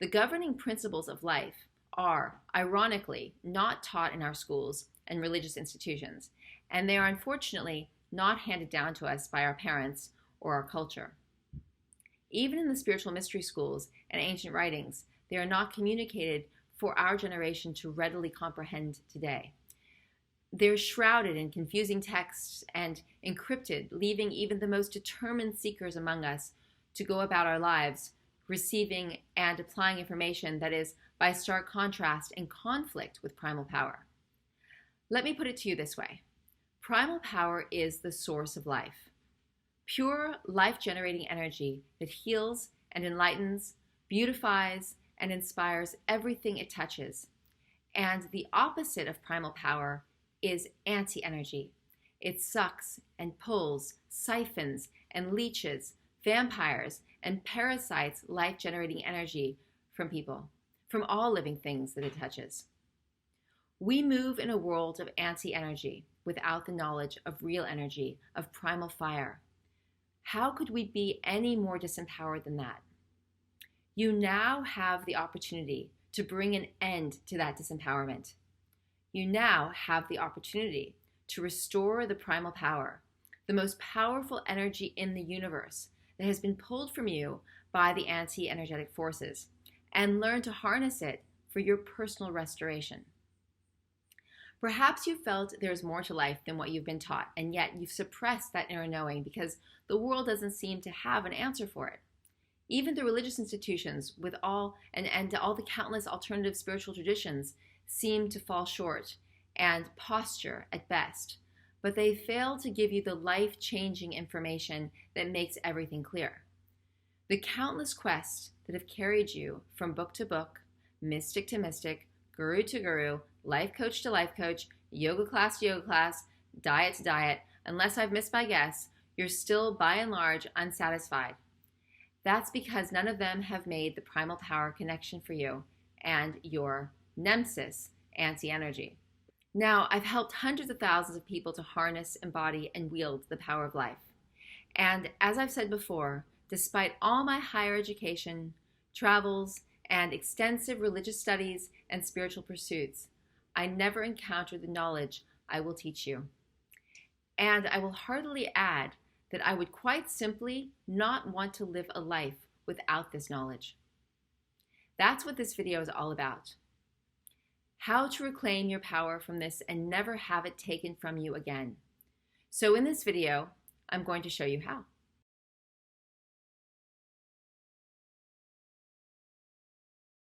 The governing principles of life are, ironically, not taught in our schools and religious institutions, and they are unfortunately not handed down to us by our parents or our culture. Even in the spiritual mystery schools and ancient writings, they are not communicated for our generation to readily comprehend today. They're shrouded in confusing texts and encrypted, leaving even the most determined seekers among us to go about our lives receiving and applying information that is, by stark contrast, in conflict with primal power. Let me put it to you this way. Primal power is the source of life. Pure, life-generating energy that heals and enlightens, beautifies, and inspires everything it touches. And the opposite of primal power is anti-energy. It sucks and pulls, siphons and leeches, vampires and parasites life-generating energy from people, from all living things that it touches. We move in a world of anti-energy without the knowledge of real energy, of primal fire. How could we be any more disempowered than that? You now have the opportunity to bring an end to that disempowerment. You now have the opportunity to restore the primal power, the most powerful energy in the universe that has been pulled from you by the anti-energetic forces, and learn to harness it for your personal restoration. Perhaps you felt there's more to life than what you've been taught, and yet you've suppressed that inner knowing because the world doesn't seem to have an answer for it. Even the religious institutions with all the countless alternative spiritual traditions seem to fall short and posture at best, but they fail to give you the life-changing information that makes everything clear. The countless quests that have carried you from book to book, mystic to mystic, guru to guru, life coach to life coach, yoga class to yoga class, diet to diet, unless I've missed my guess, you're still by and large unsatisfied. That's because none of them have made the primal power connection for you and your nemesis, anti-energy. Now, I've helped hundreds of thousands of people to harness, embody, and wield the power of life. And as I've said before, despite all my higher education, travels, and extensive religious studies and spiritual pursuits, I never encountered the knowledge I will teach you. And I will heartily add that I would quite simply not want to live a life without this knowledge. That's what this video is all about. How to reclaim your power from this and never have it taken from you again. So in this video, I'm going to show you how.